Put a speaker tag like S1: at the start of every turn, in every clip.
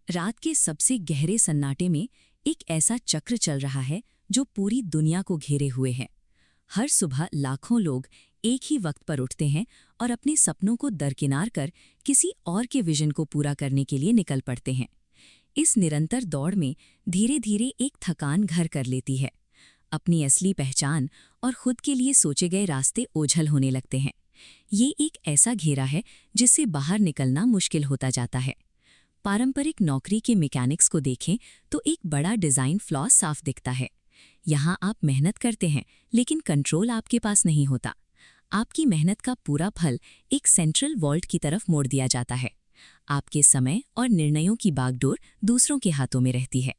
S1: रात के सबसे गहरे सन्नाटे में एक ऐसा चक्र चल रहा है जो पूरी दुनिया को घेरे हुए है। हर सुबह लाखों लोग एक ही वक्त पर उठते हैं और अपने सपनों को दरकिनार कर किसी और के विजन को पूरा करने के लिए निकल पड़ते हैं। इस निरंतर दौड़ में धीरे धीरे एक थकान घर कर लेती है। अपनी असली पहचान और खुद के लिए सोचे गए रास्ते ओझल होने लगते हैं। ये एक ऐसा घेरा है जिससे बाहर निकलना मुश्किल होता जाता है। पारंपरिक नौकरी के मैकेनिक्स को देखें तो एक बड़ा डिज़ाइन फ्लॉ साफ दिखता है। यहाँ आप मेहनत करते हैं लेकिन कंट्रोल आपके पास नहीं होता। आपकी मेहनत का पूरा फल एक सेंट्रल वॉल्ट की तरफ मोड़ दिया जाता है। आपके समय और निर्णयों की बागडोर दूसरों के हाथों में रहती है।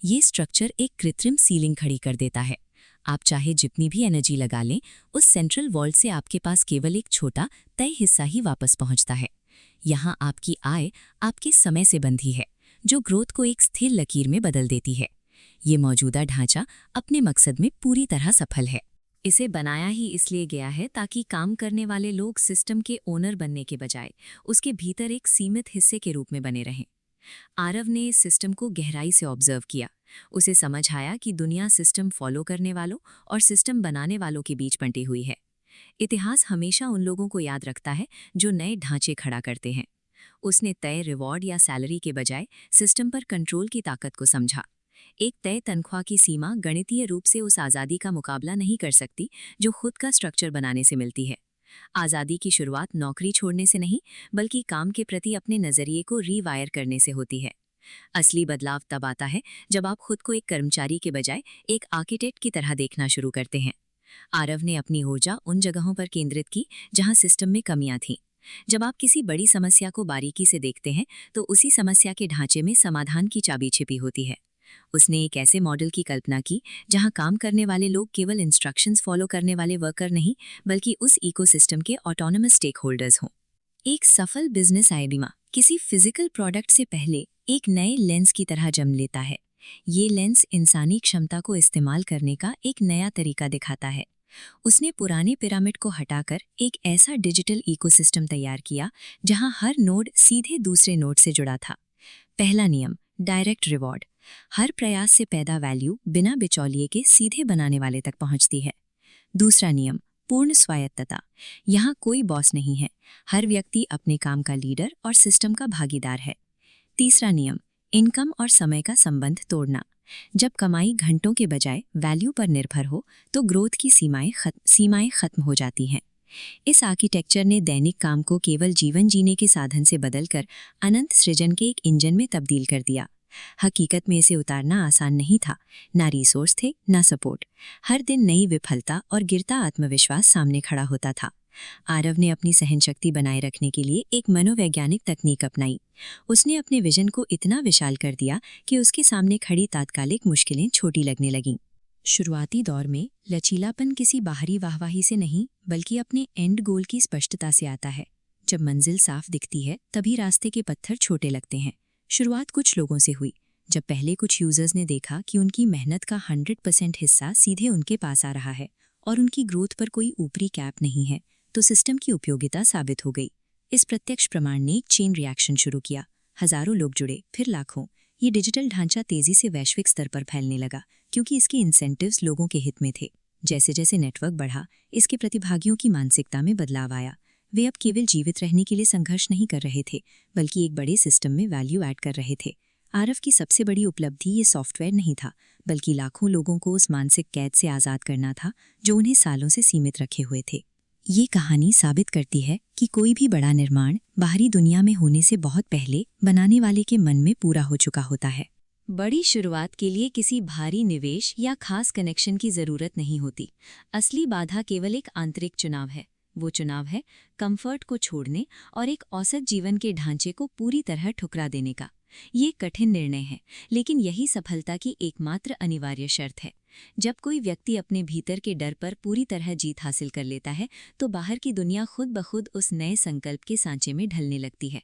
S1: ये स्ट्रक्चर एक कृत्रिम सीलिंग खड़ी कर देता है। आप चाहे जितनी भी एनर्जी लगा लें, उस सेंट्रल वॉल्ट से आपके पास केवल एक छोटा तय हिस्सा ही वापस पहुंचता है। यहाँ आपकी आय आपके समय से बंधी है, जो ग्रोथ को एक स्थिर लकीर में बदल देती है। ये मौजूदा ढांचा अपने मकसद में पूरी तरह सफल है। इसे बनाया ही इसलिए गया है ताकि काम करने वाले लोग सिस्टम के ओनर बनने के बजाय उसके भीतर एक सीमित हिस्से के रूप में बने रहें। आरव ने इस सिस्टम को गहराई से ऑब्जर्व किया। उसे समझ आया कि दुनिया सिस्टम फॉलो करने वालों और सिस्टम बनाने वालों के बीच बंटी हुई है। इतिहास हमेशा उन लोगों को याद रखता है जो नए ढांचे खड़ा करते हैं। उसने तय रिवॉर्ड या सैलरी के बजाय सिस्टम पर कंट्रोल की ताकत को समझा। एक तय तनख्वाह की सीमा गणितीय रूप से उस आज़ादी का मुकाबला नहीं कर सकती जो खुद का स्ट्रक्चर बनाने से मिलती है। आज़ादी की शुरुआत नौकरी छोड़ने से नहीं, बल्कि काम के प्रति अपने नज़रिए को रीवायर करने से होती है। असली बदलाव तब आता है जब आप खुद को एक कर्मचारी के बजाय एक आर्किटेक्ट की तरह देखना शुरू करते हैं। आरव ने अपनी ऊर्जा उन जगहों पर केंद्रित की जहां सिस्टम में कमियां थीं। जब आप किसी बड़ी समस्या को बारीकी से देखते हैं तो उसी समस्या के ढांचे में समाधान की चाबी छिपी होती है। उसने एक ऐसे मॉडल की कल्पना की जहां काम करने वाले लोग केवल इंस्ट्रक्शंस फॉलो करने वाले वर्कर नहीं, बल्कि उस इकोसिस्टम के ऑटोनमस स्टेक होल्डर्स हों। एक सफल बिजनेस आइडिया किसी फिजिकल प्रोडक्ट से पहले एक नए लेंस की तरह जन्म लेता है। ये लेंस इंसानी क्षमता को इस्तेमाल करने का एक नया तरीका दिखाता है। उसने पुराने पिरामिड को हटाकर एक ऐसा डिजिटल इकोसिस्टम तैयार किया जहां हर नोड सीधे दूसरे नोड से जुड़ा था। पहला नियम, डायरेक्ट रिवॉर्ड। हर प्रयास से पैदा वैल्यू बिना बिचौलिए के सीधे बनाने वाले तक पहुंचती है। दूसरा नियम, पूर्ण स्वायत्तता। यहाँ कोई बॉस नहीं है, हर व्यक्ति अपने काम का लीडर और सिस्टम का भागीदार है। तीसरा नियम, इनकम और समय का संबंध तोड़ना। जब कमाई घंटों के बजाय वैल्यू पर निर्भर हो तो ग्रोथ की सीमाएं खत्म हो जाती हैं। इस आर्किटेक्चर ने दैनिक काम को केवल जीवन जीने के साधन से बदलकर अनंत सृजन के एक इंजन में तब्दील कर दिया। हकीकत में इसे उतारना आसान नहीं था। ना रिसोर्स थे, ना सपोर्ट। हर दिन नई विफलता और गिरता आत्मविश्वास सामने खड़ा होता था। आरव ने अपनी सहनशक्ति बनाए रखने के लिए एक मनोवैज्ञानिक तकनीक अपनाई। उसने अपने विजन को इतना विशाल कर दिया कि उसके सामने खड़ी तात्कालिक मुश्किलें छोटी लगने लगीं। शुरुआती दौर में लचीलापन किसी बाहरी वाहवाही से नहीं, बल्कि अपने एंड गोल की स्पष्टता से आता है। जब मंजिल साफ दिखती है तभी रास्ते के पत्थर छोटे लगते हैं। शुरुआत कुछ लोगों से हुई। जब पहले कुछ यूजर्स ने देखा कि उनकी मेहनत का 100% हिस्सा सीधे उनके पास आ रहा है और उनकी ग्रोथ पर कोई ऊपरी कैप नहीं है, तो सिस्टम की उपयोगिता साबित हो गई। इस प्रत्यक्ष प्रमाण ने एक चेन रिएक्शन शुरू किया। हजारों लोग जुड़े, फिर लाखों। ये डिजिटल ढांचा तेजी से वैश्विक स्तर पर फैलने लगा क्योंकि इसके इंसेंटिव्स लोगों के हित में थे। जैसे जैसे नेटवर्क बढ़ा, इसके प्रतिभागियों की मानसिकता में बदलाव आया। वे अब केवल जीवित रहने के लिए संघर्ष नहीं कर रहे थे, बल्कि एक बड़े सिस्टम में वैल्यू ऐड कर रहे थे। आरव की सबसे बड़ी उपलब्धि ये सॉफ्टवेयर नहीं था, बल्कि लाखों लोगों को उस मानसिक कैद से आज़ाद करना था जो उन्हें सालों से सीमित रखे हुए थे। ये कहानी साबित करती है कि कोई भी बड़ा निर्माण बाहरी दुनिया में होने से बहुत पहले बनाने वाले के मन में पूरा हो चुका होता है। बड़ी शुरुआत के लिए किसी भारी निवेश या खास कनेक्शन की जरूरत नहीं होती। असली बाधा केवल एक आंतरिक चुनाव है। वो चुनाव है कंफर्ट को छोड़ने और एक औसत जीवन के ढांचे को पूरी तरह ठुकरा देने का। ये कठिन निर्णय है, लेकिन यही सफलता की एकमात्र अनिवार्य शर्त है। जब कोई व्यक्ति अपने भीतर के डर पर पूरी तरह जीत हासिल कर लेता है, तो बाहर की दुनिया खुद ब खुद उस नए संकल्प के सांचे में ढलने लगती है।